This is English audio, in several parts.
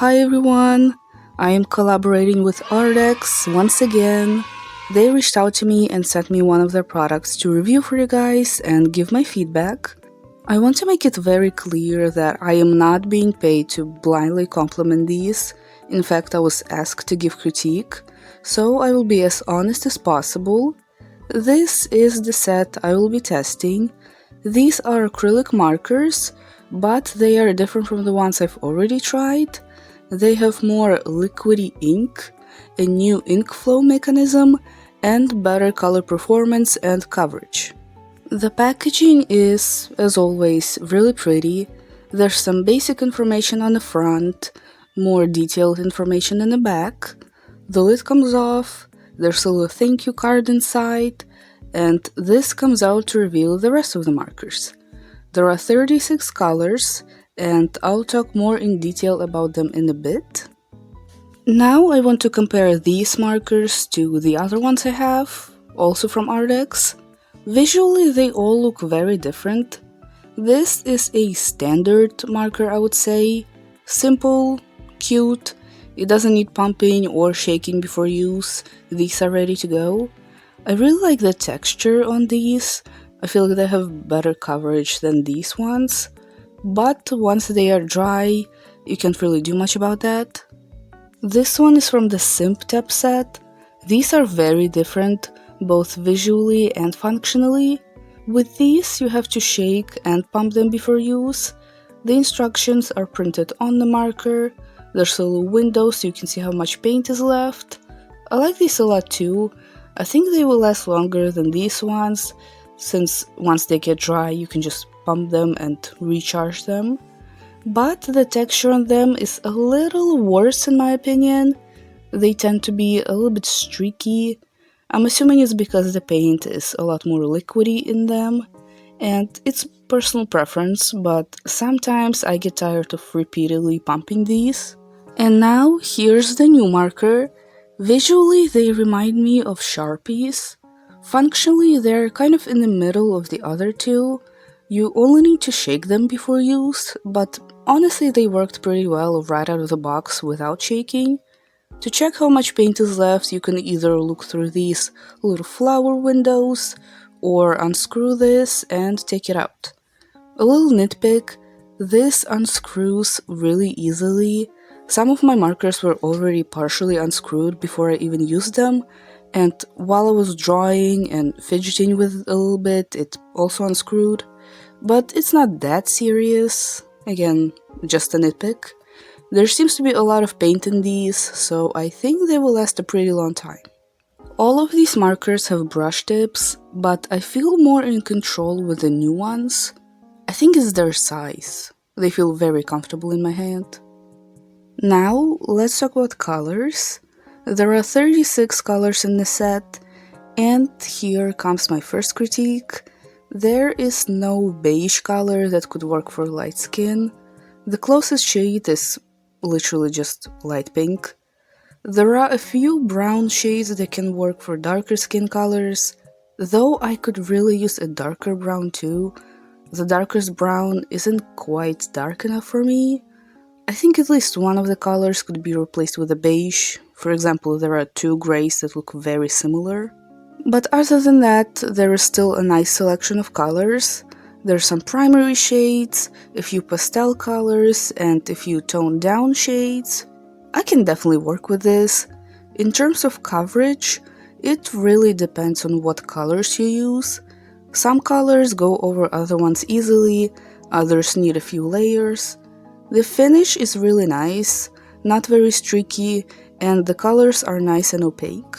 Hi everyone! I am collaborating with Arrtx once again. They reached out to me and sent me one of their products to review for you guys and give my feedback. I want to make it very clear that I am not being paid to blindly compliment these. In fact, I was asked to give critique, so I will be as honest as possible. This is the set I will be testing. These are acrylic markers, but they are different from the ones I've already tried. They have more liquidy ink, a new ink flow mechanism, and better color performance and coverage. The packaging is, as always, really pretty. There's some basic information on the front, more detailed information in the back. The lid comes off, there's a little thank you card inside, and this comes out to reveal the rest of the markers. There are 36 colors, and I'll talk more in detail about them in a bit. Now I want to compare these markers to the other ones I have, also from Arrtx. Visually they all look very different. This is a standard marker, I would say. Simple, cute, it doesn't need pumping or shaking before use, these are ready to go. I really like the texture on these. I feel like they have better coverage than these ones, but once they are dry, you can't really do much about that. This one is from the Simp Tap set. These are very different, both visually and functionally. With these, you have to shake and pump them before use. The instructions are printed on the marker. There's a little window so you can see how much paint is left. I like these a lot too. I think they will last longer than these ones, since once they get dry you can just pump them and recharge them. But the texture on them is a little worse in my opinion. They tend to be a little bit streaky. I'm assuming it's because the paint is a lot more liquidy in them, and it's personal preference, but sometimes I get tired of repeatedly pumping these. And now here's the new marker. Visually they remind me of Sharpies. Functionally they're kind of in the middle of the other two. You only need to shake them before use, but honestly they worked pretty well right out of the box without shaking. To check how much paint is left, you can either look through these little flower windows or unscrew this and take it out. A little nitpick, this unscrews really easily. Some of my markers were already partially unscrewed before I even used them, and while I was drawing and fidgeting with it a little bit, it also unscrewed. But it's not that serious. Again, just a nitpick. There seems to be a lot of paint in these, so I think they will last a pretty long time. All of these markers have brush tips, but I feel more in control with the new ones. I think it's their size. They feel very comfortable in my hand. Now, let's talk about colors. There are 36 colors in the set, and here comes my first critique. There is no beige color that could work for light skin. The closest shade is literally just light pink. There are a few brown shades that can work for darker skin colors, though I could really use a darker brown too. The darkest brown isn't quite dark enough for me. I think at least one of the colors could be replaced with a beige. For example, there are two grays that look very similar. But other than that, there is still a nice selection of colors. There's some primary shades, a few pastel colors, and a few toned down shades. I can definitely work with this. In terms of coverage, it really depends on what colors you use. Some colors go over other ones easily, others need a few layers. The finish is really nice, not very streaky, and the colors are nice and opaque.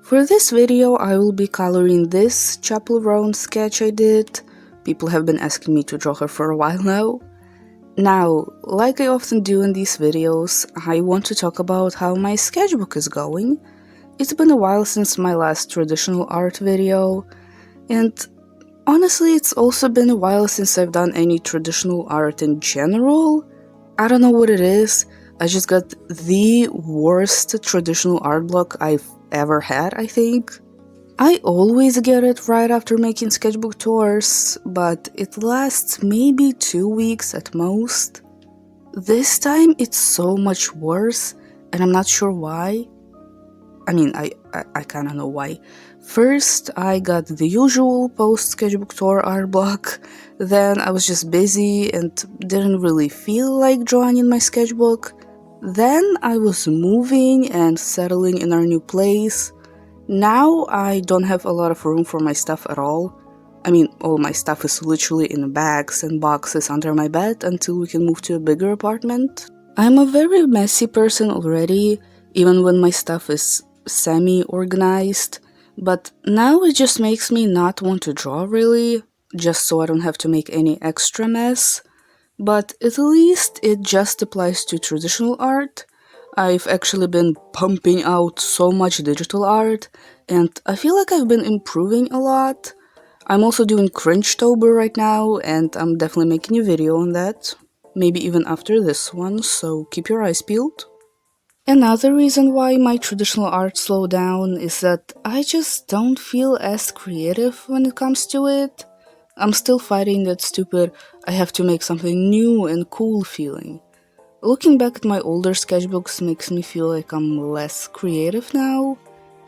For this video, I will be coloring this Chapel Roan sketch I did. People have been asking me to draw her for a while now. Now, like I often do in these videos, I want to talk about how my sketchbook is going. It's been a while since my last traditional art video, and honestly, it's also been a while since I've done any traditional art in general. I don't know what it is, I just got the worst traditional art block I've ever had, I think. I always get it right after making sketchbook tours, but it lasts maybe 2 weeks at most. This time it's so much worse, and I'm not sure why. I kinda know why. First, I got the usual post sketchbook tour art block, then I was just busy and didn't really feel like drawing in my sketchbook. Then I was moving and settling in our new place. Now I don't have a lot of room for my stuff at all. All my stuff is literally in bags and boxes under my bed until we can move to a bigger apartment. I'm a very messy person already, even when my stuff is semi-organized, but now it just makes me not want to draw really, just so I don't have to make any extra mess. But at least it just applies to traditional art. I've actually been pumping out so much digital art, and I feel like I've been improving a lot. I'm also doing Cringetober right now, and I'm definitely making a video on that. Maybe even after this one, so keep your eyes peeled. Another reason why my traditional art slowed down is that I just don't feel as creative when it comes to it. I'm still fighting that stupid I have to make something new and cool feeling. Looking back at my older sketchbooks makes me feel like I'm less creative now.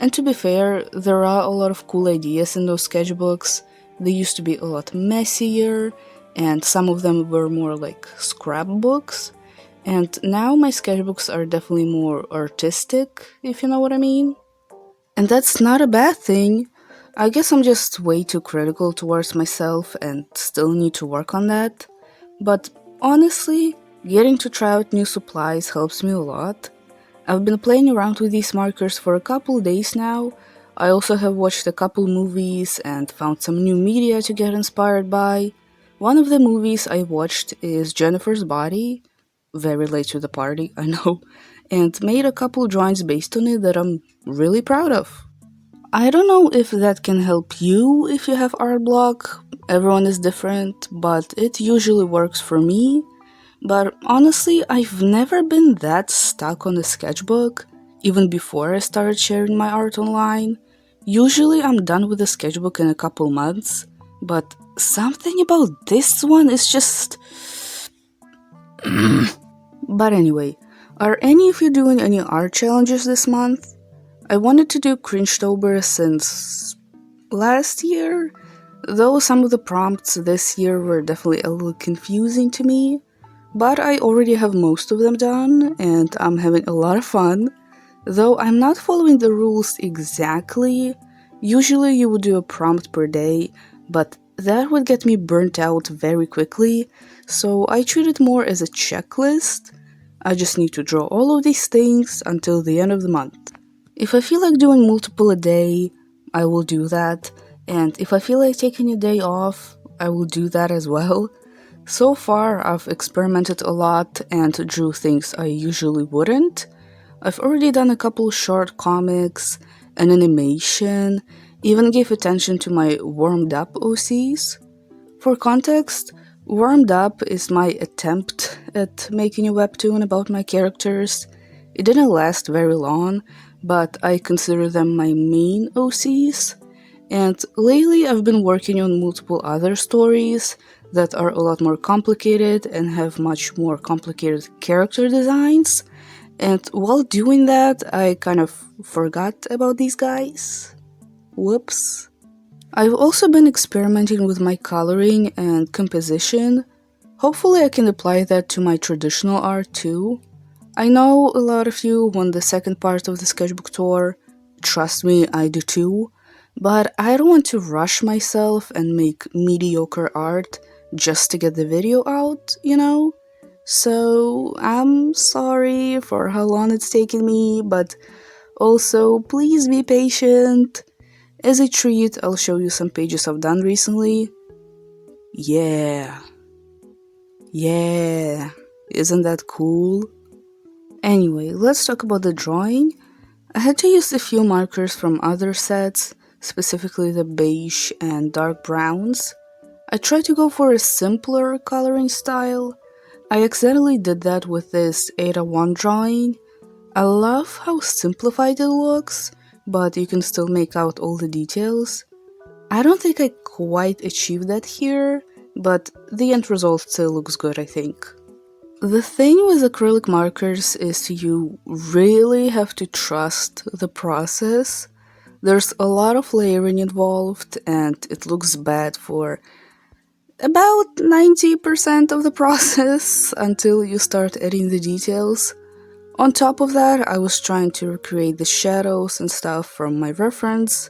And to be fair, there are a lot of cool ideas in those sketchbooks. They used to be a lot messier, and some of them were more like scrapbooks. And now my sketchbooks are definitely more artistic, if you know what I mean. And that's not a bad thing. I guess I'm just way too critical towards myself and still need to work on that. But honestly, getting to try out new supplies helps me a lot. I've been playing around with these markers for a couple days now. I also have watched a couple movies and found some new media to get inspired by. One of the movies I watched is Jennifer's Body, very late to the party, I know, and made a couple drawings based on it that I'm really proud of. I don't know if that can help you if you have art block. Everyone is different, but it usually works for me. But honestly, I've never been that stuck on a sketchbook, even before I started sharing my art online. Usually I'm done with the sketchbook in a couple months, but something about this one is just... But anyway, are any of you doing any art challenges this month? I wanted to do Cringetober since last year, though some of the prompts this year were definitely a little confusing to me. But I already have most of them done, and I'm having a lot of fun. Though I'm not following the rules exactly. Usually you would do a prompt per day, but that would get me burnt out very quickly, so I treat it more as a checklist. I just need to draw all of these things until the end of the month. If I feel like doing multiple a day, I will do that, and if I feel like taking a day off, I will do that as well. So far, I've experimented a lot and drew things I usually wouldn't. I've already done a couple short comics, an animation, even gave attention to my warmed up OCs. For context, Warmed Up is my attempt at making a webtoon about my characters. It didn't last very long, but I consider them my main OCs. And lately I've been working on multiple other stories that are a lot more complicated and have much more complicated character designs. And while doing that, I kind of forgot about these guys. Whoops. I've also been experimenting with my coloring and composition. Hopefully I can apply that to my traditional art too. I know a lot of you want the second part of the sketchbook tour. Trust me, I do too. But I don't want to rush myself and make mediocre art just to get the video out, you know? So I'm sorry for how long it's taken me, but also please be patient. As a treat, I'll show you some pages I've done recently. Yeah. Yeah. Isn't that cool? Anyway, let's talk about the drawing. I had to use a few markers from other sets, specifically the beige and dark browns. I tried to go for a simpler coloring style. I accidentally did that with this Ada 1 drawing. I love how simplified it looks, but you can still make out all the details. I don't think I quite achieved that here, but the end result still looks good, I think. The thing with acrylic markers is you really have to trust the process. There's a lot of layering involved, and it looks bad for about 90% of the process until you start adding the details. On top of that, I was trying to recreate the shadows and stuff from my reference.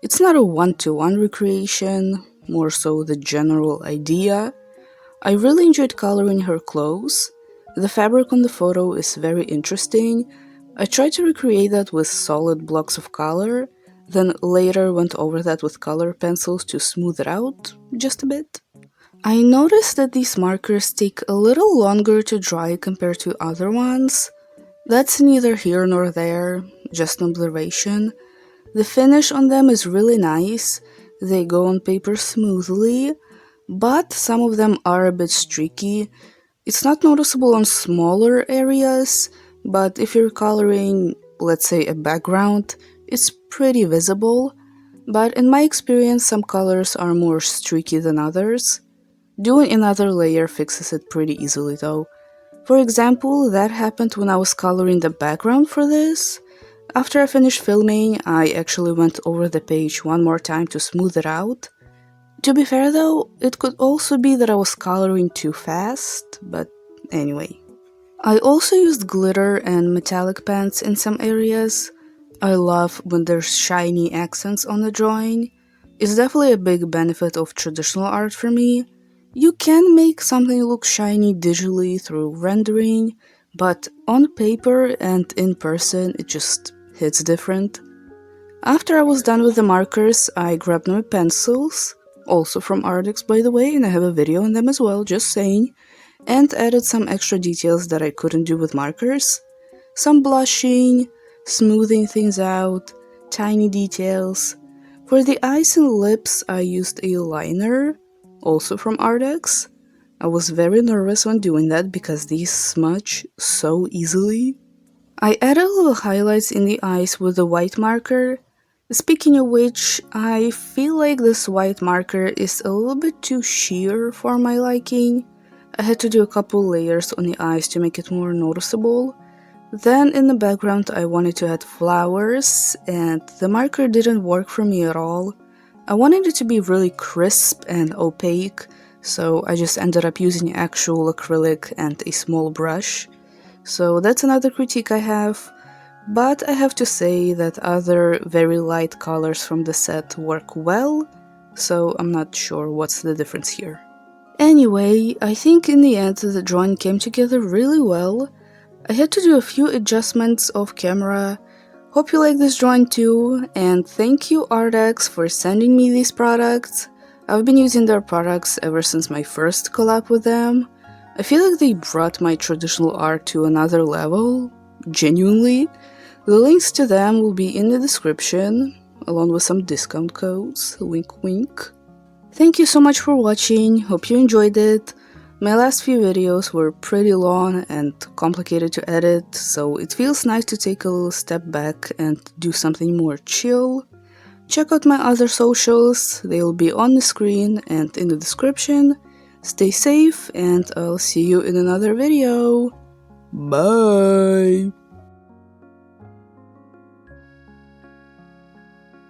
It's not a one-to-one recreation, more so the general idea. I really enjoyed coloring her clothes. The fabric on the photo is very interesting. I tried to recreate that with solid blocks of color, then later went over that with color pencils to smooth it out just a bit. I noticed that these markers take a little longer to dry compared to other ones. That's neither here nor there, just an observation. The finish on them is really nice, they go on paper smoothly, but some of them are a bit streaky. It's not noticeable on smaller areas, but if you're coloring, let's say, a background, it's pretty visible. But in my experience, some colors are more streaky than others. Doing another layer fixes it pretty easily though. For example, that happened when I was coloring the background for this. After I finished filming, I actually went over the page one more time to smooth it out. To be fair though, it could also be that I was coloring too fast, but anyway. I also used glitter and metallic pens in some areas. I love when there's shiny accents on the drawing. It's definitely a big benefit of traditional art for me. You can make something look shiny digitally through rendering, but on paper and in person it just hits different. After I was done with the markers, I grabbed my pencils, also from Arrtx by the way, and I have a video on them as well, just saying, and added some extra details that I couldn't do with markers. Some blushing, smoothing things out, tiny details. For the eyes and lips, I used a liner, also from Arrtx. I was very nervous when doing that because these smudge so easily. I added little highlights in the eyes with a white marker. Speaking of which, I feel like this white marker is a little bit too sheer for my liking. I had to do a couple layers on the eyes to make it more noticeable. Then in the background I wanted to add flowers, and the marker didn't work for me at all. I wanted it to be really crisp and opaque, so I just ended up using actual acrylic and a small brush. So that's another critique I have, but I have to say that other very light colors from the set work well, so I'm not sure what's the difference here. Anyway, I think in the end the drawing came together really well. I had to do a few adjustments off camera. Hope you like this drawing too, and thank you Arrtx for sending me these products. I've been using their products ever since my first collab with them. I feel like they brought my traditional art to another level, genuinely. The links to them will be in the description, along with some discount codes, wink wink. Thank you so much for watching, hope you enjoyed it. My last few videos were pretty long and complicated to edit, so it feels nice to take a little step back and do something more chill. Check out my other socials, they'll be on the screen and in the description. Stay safe and I'll see you in another video. Bye!